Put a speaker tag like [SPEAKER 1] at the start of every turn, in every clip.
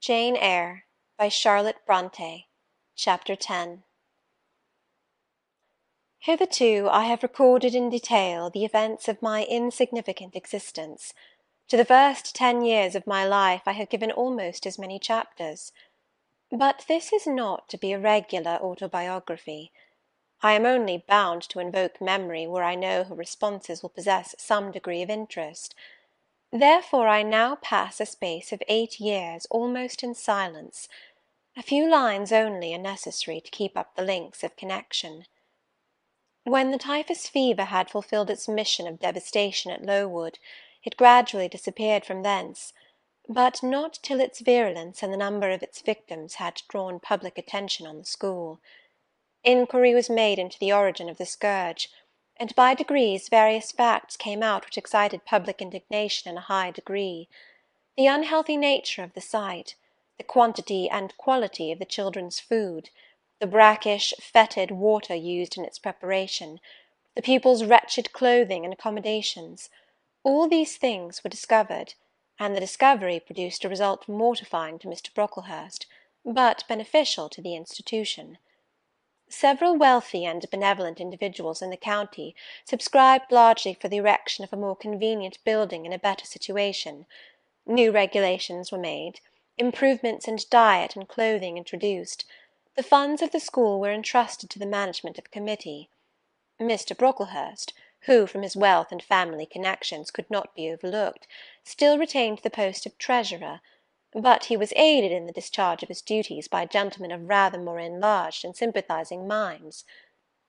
[SPEAKER 1] JANE EYRE by Charlotte Brontë. Chapter 10. Hitherto I have recorded in detail the events of my insignificant existence. To the first 10 years of my life I have given almost as many chapters. But this is not to be a regular autobiography. I am only bound to invoke memory where I know her responses will possess some degree of interest. Therefore I now pass a space of 8 years almost in silence. A few lines only are necessary to keep up the links of connection. When the typhus fever had fulfilled its mission of devastation at Lowood, it gradually disappeared from thence, but not till its virulence and the number of its victims had drawn public attention on the school. Inquiry was made into the origin of the scourge, and by degrees various facts came out which excited public indignation in a high degree. The unhealthy nature of the sight, the quantity and quality of the children's food, the brackish, fetid water used in its preparation, the pupils' wretched clothing and accommodations, all these things were discovered, and the discovery produced a result mortifying to Mr. Brocklehurst, but beneficial to the institution. Several wealthy and benevolent individuals in the county subscribed largely for the erection of a more convenient building in a better situation. New regulations were made, improvements in diet and clothing introduced. The funds of the school were entrusted to the management of a committee. Mr. Brocklehurst, who, from his wealth and family connections, could not be overlooked, still retained the post of treasurer, but he was aided in the discharge of his duties by gentlemen of rather more enlarged and sympathizing minds.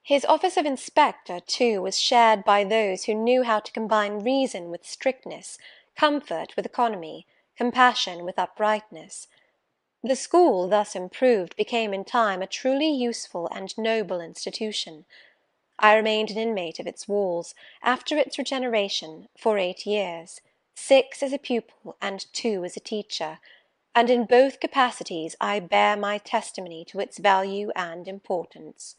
[SPEAKER 1] His office of inspector, too, was shared by those who knew how to combine reason with strictness, comfort with economy, compassion with uprightness. The school, thus improved, became in time a truly useful and noble institution. I remained an inmate of its walls, after its regeneration, for 8 years, 6 as a pupil and 2 as a teacher, and in both capacities I bear my testimony to its value and importance.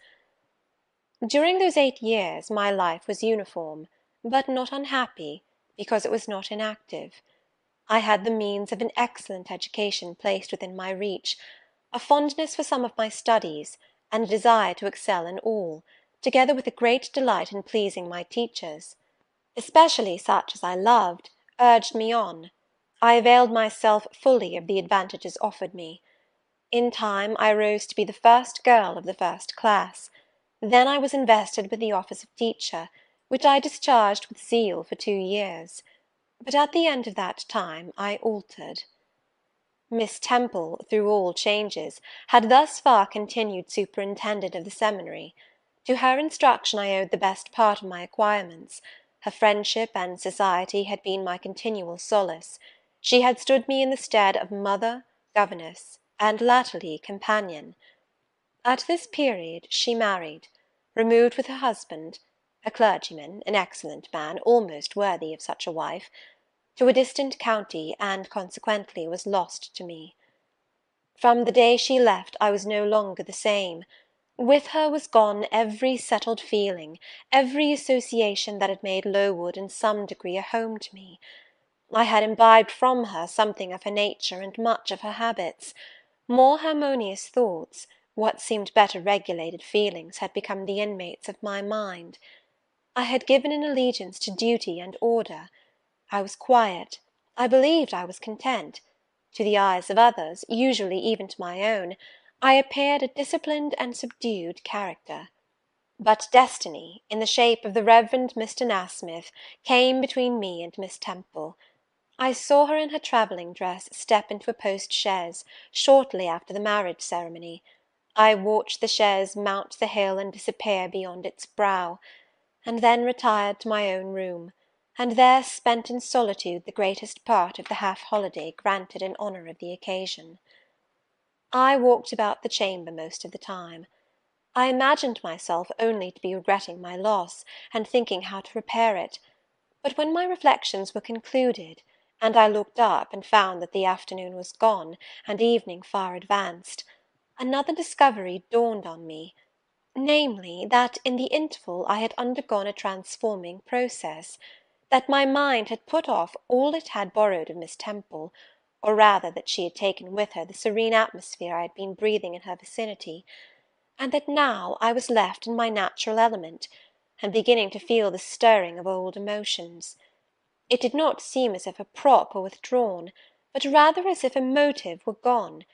[SPEAKER 1] During those 8 years my life was uniform, but not unhappy, because it was not inactive. I had the means of an excellent education placed within my reach, a fondness for some of my studies, and a desire to excel in all, together with a great delight in pleasing my teachers, especially such as I loved, urged me on. I availed myself fully of the advantages offered me. In time I rose to be the first girl of the first class. Then I was invested with the office of teacher, which I discharged with zeal for 2 years. But at the end of that time I altered. Miss Temple, through all changes, had thus far continued superintendent of the seminary. To her instruction I owed the best part of my acquirements. Her friendship and society had been my continual solace. She had stood me in the stead of mother, governess, and latterly companion. At this period she married, removed with her husband, a clergyman, an excellent man, almost worthy of such a wife, to a distant county, and consequently was lost to me. From the day she left I was no longer the same. With her was gone every settled feeling, every association that had made Lowood in some degree a home to me. I had imbibed from her something of her nature and much of her habits. More harmonious thoughts, what seemed better regulated feelings, had become the inmates of my mind. I had given an allegiance to duty and order. I was quiet, I believed I was content. To the eyes of others, usually even to my own, I appeared a disciplined and subdued character. But destiny, in the shape of the Reverend Mr. Nasmyth, came between me and Miss Temple. I saw her in her travelling dress step into a post-chaise, shortly after the marriage ceremony. I watched the chaise mount the hill and disappear beyond its brow, and then retired to my own room, and there spent in solitude the greatest part of the half-holiday granted in honour of the occasion. I walked about the chamber most of the time. I imagined myself only to be regretting my loss, and thinking how to repair it; but when my reflections were concluded, and I looked up and found that the afternoon was gone, and evening far advanced, another discovery dawned on me, namely, that in the interval I had undergone a transforming process, that my mind had put off all it had borrowed of Miss Temple, or rather that she had taken with her the serene atmosphere I had been breathing in her vicinity, and that now I was left in my natural element, and beginning to feel the stirring of old emotions. It did not seem as if a prop were withdrawn, but rather as if a motive were gone.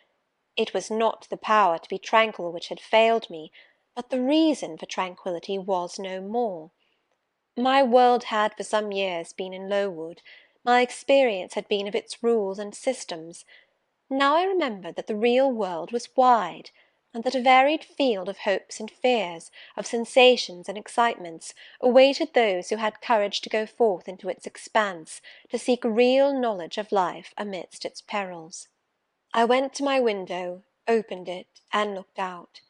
[SPEAKER 1] It was not the power to be tranquil which had failed me, but the reason for tranquillity was no more. My world had for some years been in Lowood, my experience had been of its rules and systems. Now I remembered that the real world was wide, and that a varied field of hopes and fears, of sensations and excitements, awaited those who had courage to go forth into its expanse, to seek real knowledge of life amidst its perils. I went to my window, opened it, and looked out.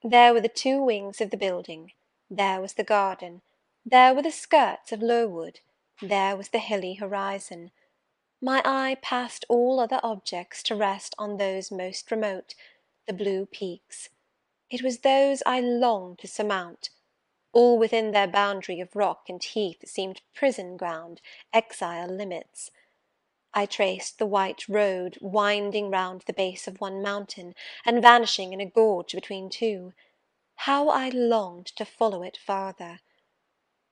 [SPEAKER 1] There were the two wings of the building, there was the garden, there were the skirts of Lowood, there was the hilly horizon. My eye passed all other objects to rest on those most remote, the blue peaks. It was those I longed to surmount. All within their boundary of rock and heath seemed prison ground, exile limits. I traced the white road winding round the base of one mountain, and vanishing in a gorge between two. How I longed to follow it farther!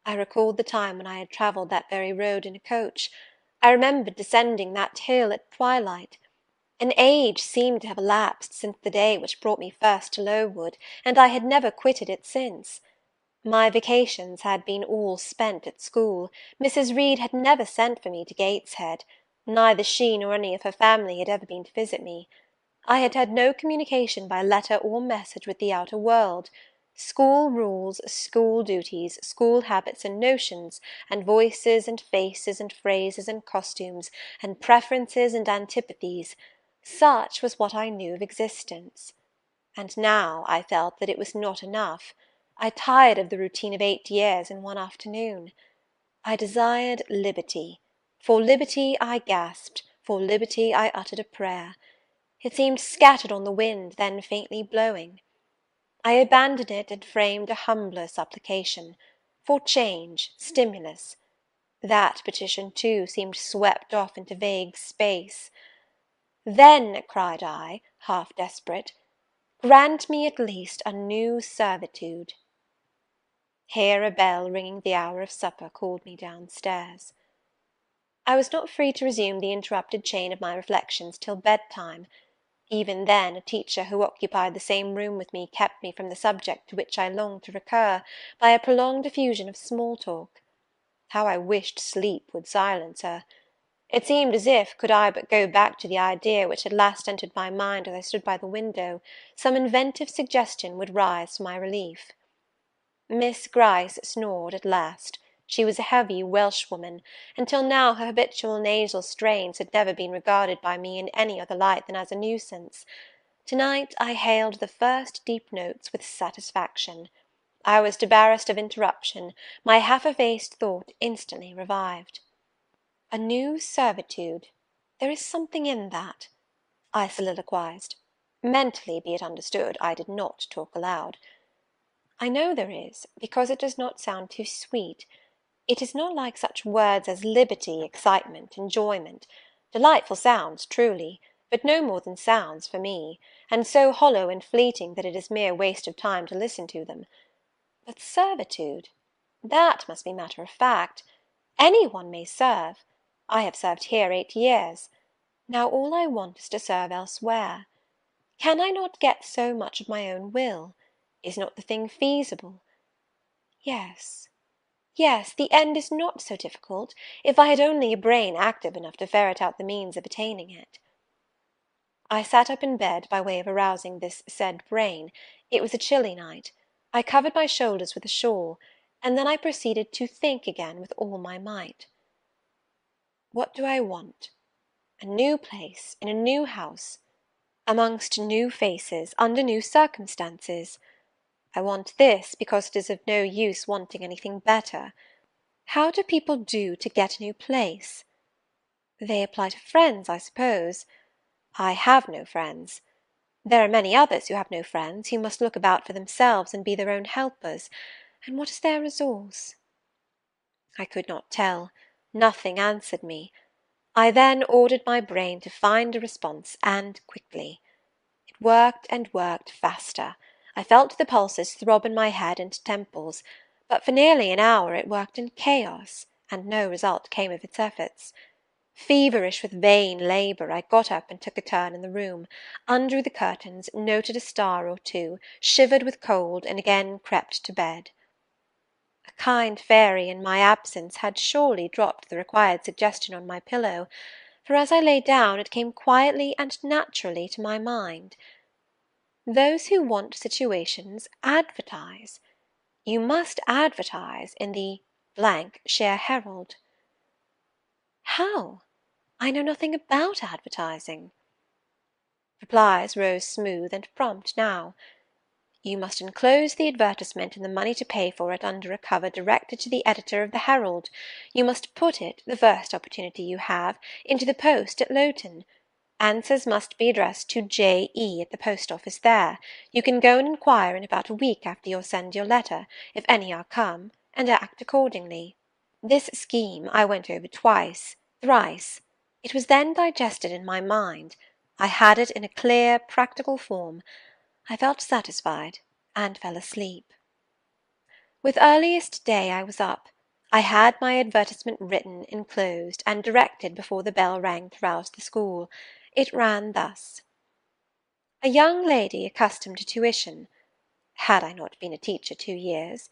[SPEAKER 1] I recalled the time when I had travelled that very road in a coach. I remembered descending that hill at twilight. An age seemed to have elapsed since the day which brought me first to Lowood, and I had never quitted it since. My vacations had been all spent at school. Mrs. Reed had never sent for me to Gateshead. Neither she nor any of her family had ever been to visit me. I had had no communication by letter or message with the outer world. School rules, school duties, school habits and notions, and voices and faces and phrases and costumes, and preferences and antipathies, such was what I knew of existence. And now I felt that it was not enough. I tired of the routine of 8 years in one afternoon. I desired liberty. For liberty I gasped, for liberty I uttered a prayer. It seemed scattered on the wind, then faintly blowing. I abandoned it and framed a humbler supplication, for change, stimulus. That petition, too, seemed swept off into vague space. Then, cried I, half desperate, grant me at least a new servitude. Here a bell ringing the hour of supper called me downstairs. I was not free to resume the interrupted chain of my reflections till bedtime. Even then, a teacher who occupied the same room with me kept me from the subject to which I longed to recur, by a prolonged effusion of small talk. How I wished sleep would silence her! It seemed as if, could I but go back to the idea which had last entered my mind as I stood by the window, some inventive suggestion would rise for my relief. Miss Gryce snored at last. She was a heavy Welshwoman, and till now her habitual nasal strains had never been regarded by me in any other light than as a nuisance. To-night I hailed the first deep notes with satisfaction. I was debarrassed of interruption. My half-effaced thought instantly revived. A new servitude. There is something in that, I soliloquized. Mentally, be it understood, I did not talk aloud. I know there is, because it does not sound too sweet. It is not like such words as liberty, excitement, enjoyment. Delightful sounds, truly, but no more than sounds for me, and so hollow and fleeting that it is mere waste of time to listen to them. But servitude, that must be matter of fact. Any one may serve. I have served here 8 years. Now all I want is to serve elsewhere. Can I not get so much of my own will? Is not the thing feasible? Yes, yes, the end is not so difficult, if I had only a brain active enough to ferret out the means of attaining it. I sat up in bed by way of arousing this said brain. It was a chilly night. I covered my shoulders with a shawl, and then I proceeded to think again with all my might. What do I want? A new place, in a new house, amongst new faces, under new circumstances. I want this, because it is of no use wanting anything better. How do people do to get a new place? They apply to friends, I suppose. I have no friends. There are many others who have no friends, who must look about for themselves and be their own helpers, and what is their resource? I could not tell. Nothing answered me. I then ordered my brain to find a response, and quickly. It worked and worked faster. I felt the pulses throb in my head and temples, but for nearly an hour it worked in chaos, and no result came of its efforts. Feverish with vain labour, I got up and took a turn in the room, undrew the curtains, noted a star or two, shivered with cold, and again crept to bed. A kind fairy in my absence had surely dropped the required suggestion on my pillow, for as I lay down it came quietly and naturally to my mind. Those who want situations advertise. You must advertise in the shire Herald. How? I know nothing about advertising. Replies rose smooth and prompt now. You must enclose the advertisement and the money to pay for it under a cover directed to the editor of the Herald. You must put it, the first opportunity you have, into the post at Lowton. Answers must be addressed to J.E. at the post office there. You can go and inquire in about a week after you send your letter, if any are come, and act accordingly. This scheme I went over twice, thrice. It was then digested in my mind. I had it in a clear, practical form. I felt satisfied, and fell asleep. With earliest day I was up. I had my advertisement written, enclosed, and directed before the bell rang to rouse the school. It ran thus: A young lady accustomed to tuition, had I not been a teacher 2 years,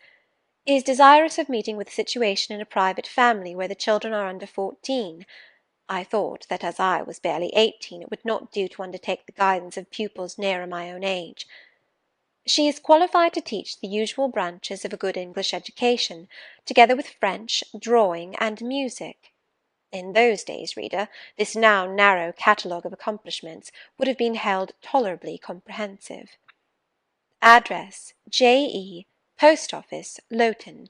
[SPEAKER 1] is desirous of meeting with a situation in a private family where the children are under 14. I thought that as I was barely 18 it would not do to undertake the guidance of pupils nearer my own age. She is qualified to teach the usual branches of a good English education, together with French, drawing, and music. In those days, reader, this now narrow catalogue of accomplishments would have been held tolerably comprehensive. Address, J.E., Post Office, Lowton,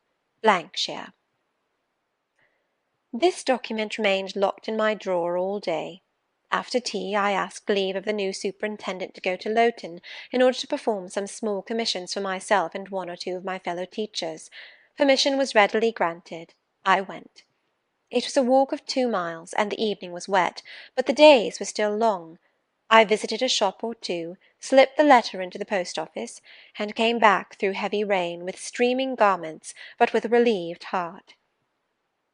[SPEAKER 1] shire. This document remained locked in my drawer all day. After tea I asked leave of the new superintendent to go to Lowton, in order to perform some small commissions for myself and 1 or 2 of my fellow teachers. Permission was readily granted. I went. It was a walk of 2 miles, and the evening was wet, but the days were still long. I visited a shop or two, slipped the letter into the post office, and came back through heavy rain, with streaming garments, but with a relieved heart.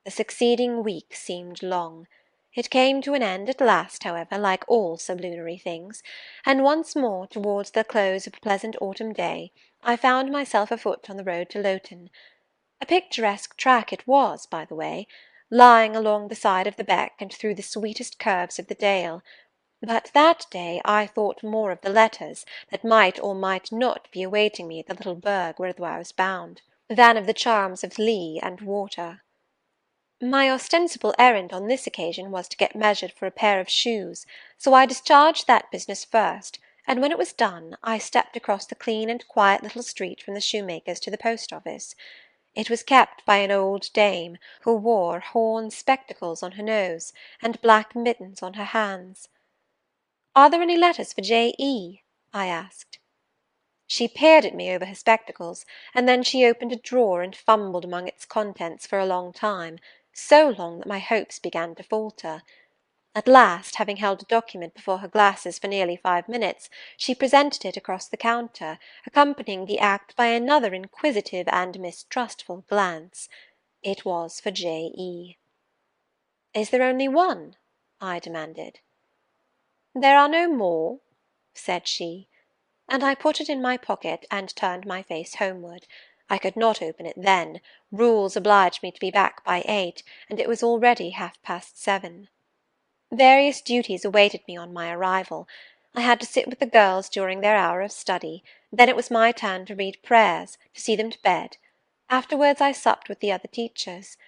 [SPEAKER 1] The succeeding week seemed long. It came to an end at last, however, like all sublunary things, and once more, towards the close of a pleasant autumn day, I found myself afoot on the road to Lowton. A picturesque track it was, by the way, lying along the side of the beck and through the sweetest curves of the dale. But that day I thought more of the letters that might or might not be awaiting me at the little burg whither I was bound, than of the charms of lea and water. My ostensible errand on this occasion was to get measured for a pair of shoes, so I discharged that business first, and when it was done, I stepped across the clean and quiet little street from the shoemaker's to the post office. It was kept by an old dame, who wore horn spectacles on her nose, and black mittens on her hands. "Are there any letters for J.E.?" I asked. She peered at me over her spectacles, and then she opened a drawer and fumbled among its contents for a long time, so long that my hopes began to falter. At last, having held a document before her glasses for nearly 5 minutes, she presented it across the counter, accompanying the act by another inquisitive and mistrustful glance. It was for J.E. "Is there only one?" I demanded. "There are no more," said she, and I put it in my pocket and turned my face homeward. I could not open it then. Rules obliged me to be back by 8, and it was already 7:30. Various duties awaited me on my arrival. I had to sit with the girls during their hour of study, then it was my turn to read prayers, to see them to bed. Afterwards I supped with the other teachers.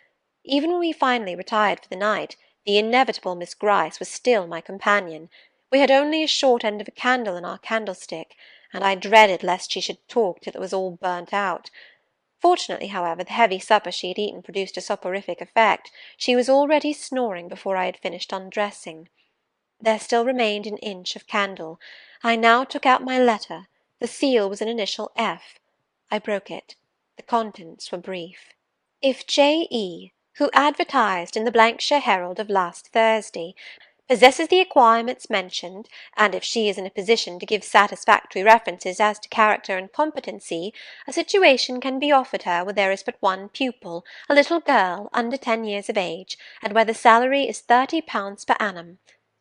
[SPEAKER 1] Even when we finally retired for the night, the inevitable Miss Gryce was still my companion. We had only a short end of a candle in our candlestick, and I dreaded lest she should talk till it was all burnt out. Fortunately, however, the heavy supper she had eaten produced a soporific effect. She was already snoring before I had finished undressing. There still remained an inch of candle. I now took out my letter. The seal was an initial F. I broke it. The contents were brief. If J.E., who advertised in the Blankshire Herald of last Thursday, possesses the acquirements mentioned, and if she is in a position to give satisfactory references as to character and competency, a situation can be offered her where there is but one pupil, a little girl under 10 years of age, and where the salary is £30 per annum.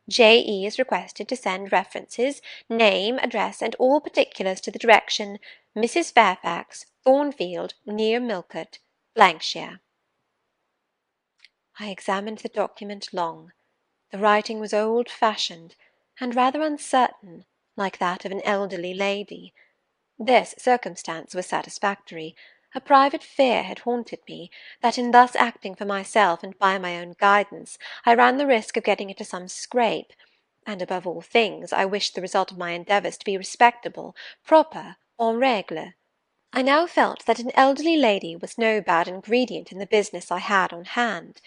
[SPEAKER 1] J.E. is requested to send references, name, address, and all particulars to the direction Mrs. Fairfax, Thornfield, near Millcote, Blankshire. I examined the document long. The writing was old-fashioned, and rather uncertain, like that of an elderly lady. This circumstance was satisfactory. A private fear had haunted me, that in thus acting for myself and by my own guidance, I ran the risk of getting into some scrape, and above all things I wished the result of my endeavours to be respectable, proper, en règle. I now felt that an elderly lady was no bad ingredient in the business I had on hand.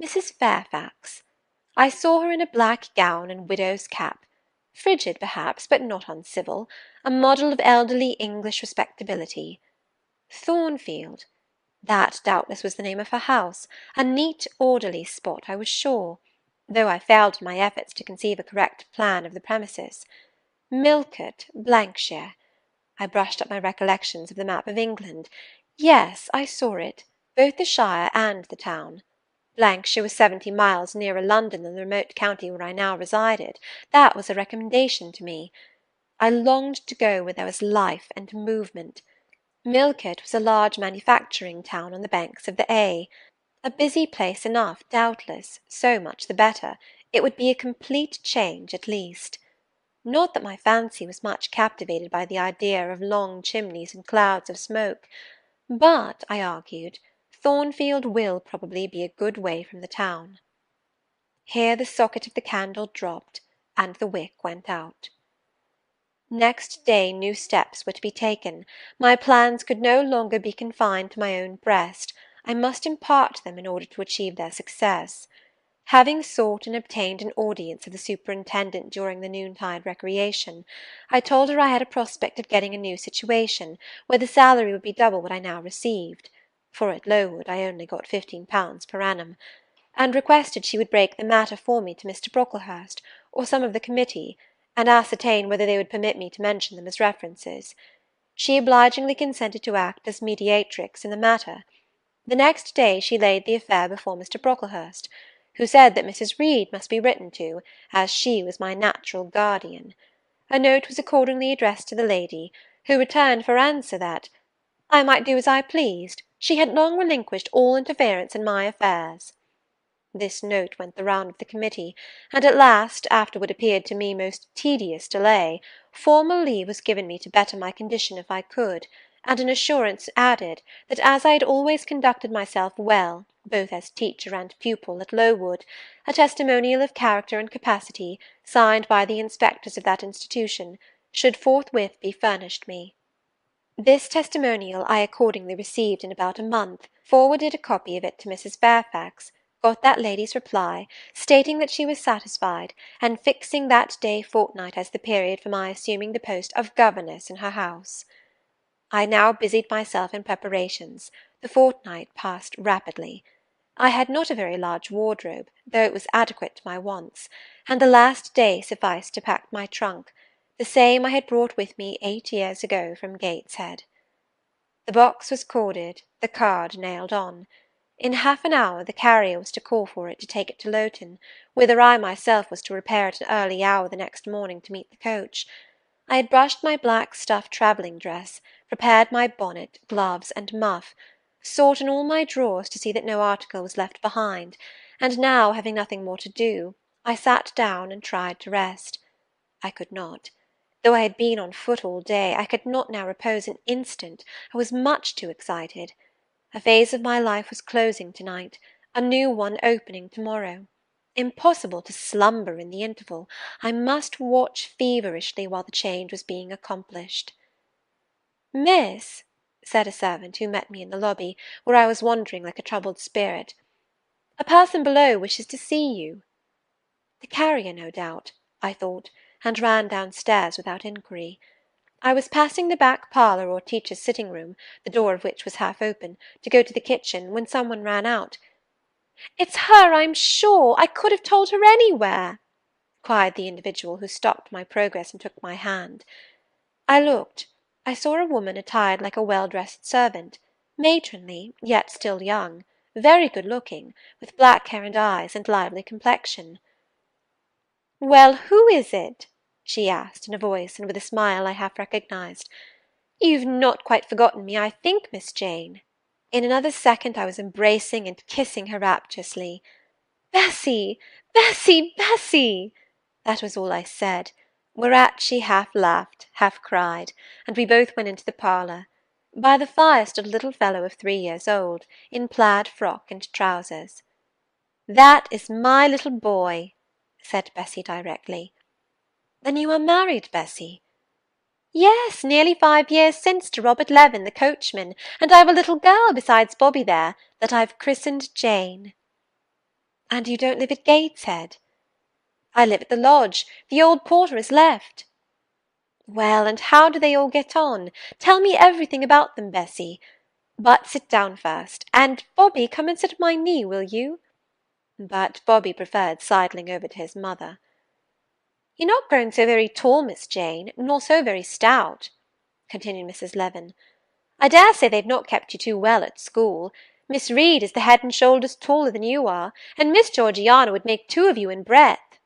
[SPEAKER 1] Mrs. Fairfax. I saw her in a black gown and widow's cap, frigid perhaps, but not uncivil, a model of elderly English respectability. Thornfield, that doubtless was the name of her house, a neat, orderly spot, I was sure, though I failed in my efforts to conceive a correct plan of the premises. Millcote, Blankshire. I brushed up my recollections of the map of England. Yes, I saw it, both the shire and the town. Blankshire was 70 miles nearer London than the remote county where I now resided. That was a recommendation to me. I longed to go where there was life and movement. Millcote was a large manufacturing town on the banks of the A. A busy place enough, doubtless, so much the better. It would be a complete change at least. Not that my fancy was much captivated by the idea of long chimneys and clouds of smoke, but, I argued, Thornfield will probably be a good way from the town. Here the socket of the candle dropped, and the wick went out. Next day new steps were to be taken. My plans could no longer be confined to my own breast. I must impart them in order to achieve their success. Having sought and obtained an audience of the superintendent during the noontide recreation, I told her I had a prospect of getting a new situation, where the salary would be double what I now received, for at Lowood I only got £15 per annum, and requested she would break the matter for me to Mr. Brocklehurst, or some of the committee, and ascertain whether they would permit me to mention them as references. She obligingly consented to act as mediatrix in the matter. The next day she laid the affair before Mr. Brocklehurst, who said that Mrs. Reed must be written to, as she was my natural guardian. A note was accordingly addressed to the lady, who returned for answer that I might do as I pleased. She had long relinquished all interference in my affairs. This note went the round of the committee, and at last, after what appeared to me most tedious delay, formal leave was given me to better my condition if I could, and an assurance added that as I had always conducted myself well, both as teacher and pupil, at Lowood, a testimonial of character and capacity, signed by the inspectors of that institution, should forthwith be furnished me. This testimonial I accordingly received in about a month, forwarded a copy of it to Mrs. Fairfax, got that lady's reply, stating that she was satisfied, and fixing that day fortnight as the period for my assuming the post of governess in her house. I now busied myself in preparations. The fortnight passed rapidly. I had not a very large wardrobe, though it was adequate to my wants, and the last day sufficed to pack my trunk, the same I had brought with me 8 years ago from Gateshead. The box was corded, the card nailed on. In half an hour the carrier was to call for it to take it to Lowton, whither I myself was to repair at an early hour the next morning to meet the coach. I had brushed my black stuff travelling dress, prepared my bonnet, gloves, and muff, sought in all my drawers to see that no article was left behind, and now, having nothing more to do, I sat down and tried to rest. I could not. Though I had been on foot all day, I could not now repose an instant. I was much too excited. A phase of my life was closing to-night, a new one opening to-morrow. Impossible to slumber in the interval. I must watch feverishly while the change was being accomplished. "Miss," said a servant who met me in the lobby, where I was wandering like a troubled spirit, "a person below wishes to see you." The carrier, no doubt, I thought, and ran downstairs without inquiry. I was passing the back parlour or teacher's sitting-room, the door of which was half open, to go to the kitchen, when some one ran out. "It's her, I'm sure. I could have told her anywhere," cried the individual who stopped my progress and took my hand. I looked. I saw a woman attired like a well-dressed servant, matronly, yet still young, very good-looking, with black hair and eyes, and lively complexion. "Well, who is it?" she asked, in a voice and with a smile I half recognised. "You've not quite forgotten me, I think, Miss Jane." In another second I was embracing and kissing her rapturously. "Bessy! Bessy! Bessy!" That was all I said, whereat she half laughed, half cried, and we both went into the parlour. By the fire stood a little fellow of 3 years old, in plaid frock and trousers. "That is my little boy," said Bessy directly. "Then you are married, Bessy?" "Yes, nearly 5 years since, to Robert Levin, the coachman, and I've a little girl besides Bobby there, that I've christened Jane." "And you don't live at Gateshead?" "I live at the lodge. The old porter has left." "Well, and how do they all get on? Tell me everything about them, Bessy. But sit down first, and, Bobby, come and sit at my knee, will you?" But Bobby preferred sidling over to his mother. "You're not grown so very tall, Miss Jane, nor so very stout," continued Mrs. Levin. "I dare say they've not kept you too well at school. Miss Reed is the head and shoulders taller than you are, and Miss Georgiana would make 2 of you in breadth."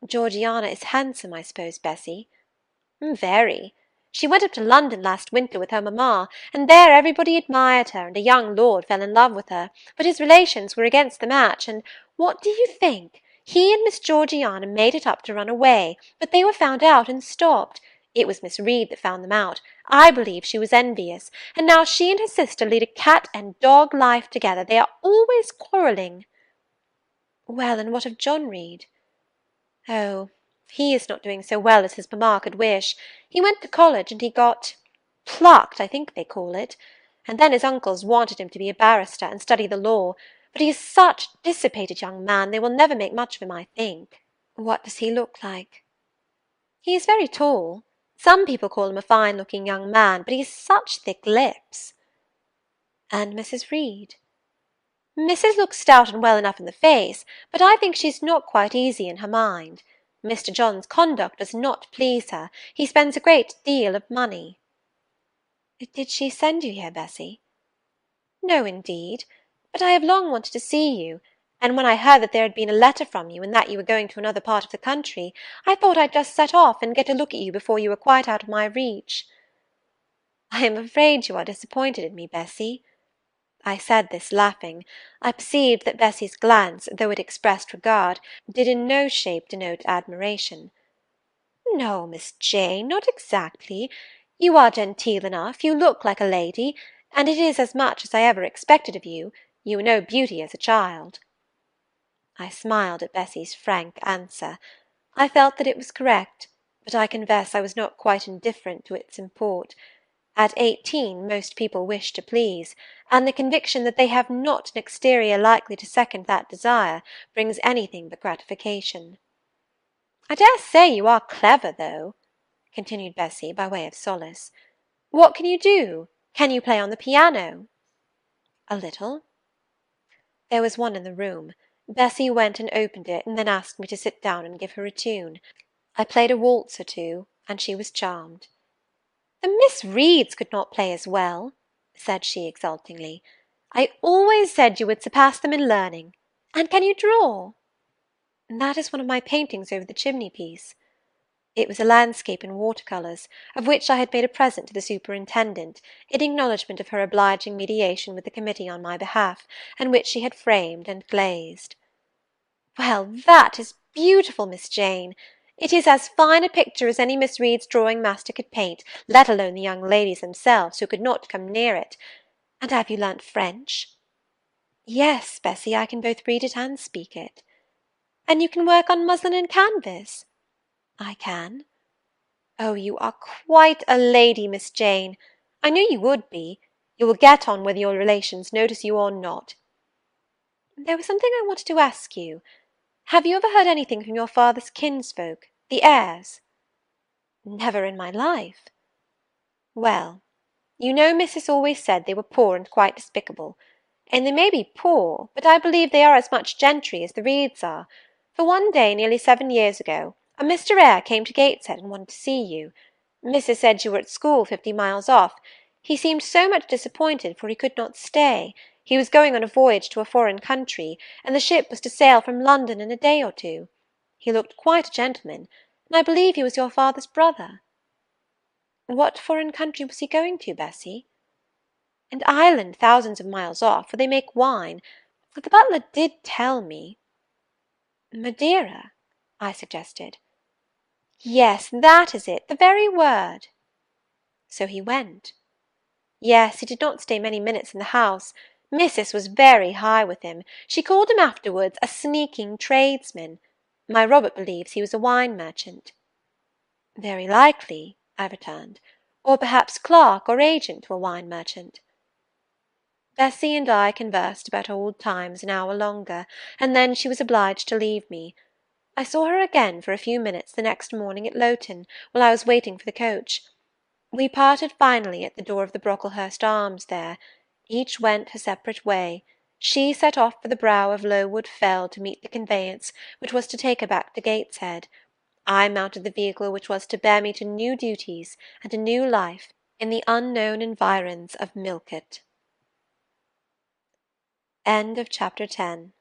[SPEAKER 1] "Georgiana is handsome, I suppose, Bessy?" "Very. She went up to London last winter with her mamma, and there everybody admired her, and a young lord fell in love with her, but his relations were against the match, and what do you think? He and Miss Georgiana made it up to run away, but they were found out and stopped. It was Miss Reed that found them out. I believe she was envious, and now she and her sister lead a cat and dog life together. They are always quarrelling." "Well, and what of John Reed?" "Oh, he is not doing so well as his mamma could wish. He went to college, and he got plucked, I think they call it, and then his uncles wanted him to be a barrister and study the law, but he is such a dissipated young man they will never make much of him, I think." "What does he look like?" "He is very tall. Some people call him a fine-looking young man, but he has such thick lips." "And Mrs. Reed?" "Mrs. looks stout and well enough in the face, but I think she's not quite easy in her mind. Mr. John's conduct does not please her. He spends a great deal of money." "Did she send you here, Bessy?" "No, indeed. But I have long wanted to see you, and when I heard that there had been a letter from you, and that you were going to another part of the country, I thought I'd just set off and get a look at you before you were quite out of my reach." "I am afraid you are disappointed in me, Bessy." I said this laughing. I perceived that Bessy's glance, though it expressed regard, did in no shape denote admiration. "No, Miss Jane, not exactly. You are genteel enough, you look like a lady, and it is as much as I ever expected of you. You were no beauty as a child." I smiled at Bessy's frank answer. I felt that it was correct, but I confess I was not quite indifferent to its import. At 18 most people wish to please, and the conviction that they have not an exterior likely to second that desire brings anything but gratification. "I dare say you are clever, though," continued Bessy, by way of solace. "What can you do? Can you play on the piano?" "A little." There was one in the room. Bessy went and opened it, and then asked me to sit down and give her a tune. I played a waltz or two, and she was charmed. "The Miss Reeds could not play as well," said she exultingly. "I always said you would surpass them in learning. And can you draw?" "That is one of my paintings over the chimney-piece." It was a landscape in water-colours, of which I had made a present to the superintendent, in acknowledgment of her obliging mediation with the committee on my behalf, and which she had framed and glazed. "Well, that is beautiful, Miss Jane. It is as fine a picture as any Miss Reed's drawing-master could paint, let alone the young ladies themselves, who could not come near it. And have you learnt French?" "Yes, Bessy, I can both read it and speak it." "And you can work on muslin and canvas?" "I can." "Oh, you are quite a lady, Miss Jane. I knew you would be. You will get on whether your relations notice you or not. There was something I wanted to ask you. Have you ever heard anything from your father's kinsfolk, the Eyres?" "Never in my life." "Well, you know Missus always said they were poor and quite despicable. and they may be poor, but I believe they are as much gentry as the Reeds are, for one day nearly 7 years ago a Mr. Eyre came to Gateshead and wanted to see you. Missus said you were at school 50 miles off. He seemed so much disappointed, for he could not stay. He was going on a voyage to a foreign country, and the ship was to sail from London in a day or two. He looked quite a gentleman, and I believe he was your father's brother." "What foreign country was he going to, Bessy?" "An island thousands of miles off, where they make wine. The butler did tell me." "Madeira?" I suggested. "Yes, that is it, the very word." "So he went?" "Yes, he did not stay many minutes in the house. Missus was very high with him. She called him afterwards a sneaking tradesman. My Robert believes he was a wine merchant." "Very likely," I returned, "or perhaps clerk or agent to a wine merchant." Bessy and I conversed about old times an hour longer, and then she was obliged to leave me. I saw her again for a few minutes the next morning at Lowton, while I was waiting for the coach. We parted finally at the door of the Brocklehurst Arms there. Each went her separate way. She set off for the brow of Lowood Fell to meet the conveyance which was to take her back to Gateshead. I mounted the vehicle which was to bear me to new duties and a new life in the unknown environs of Millcote. End of Chapter 10.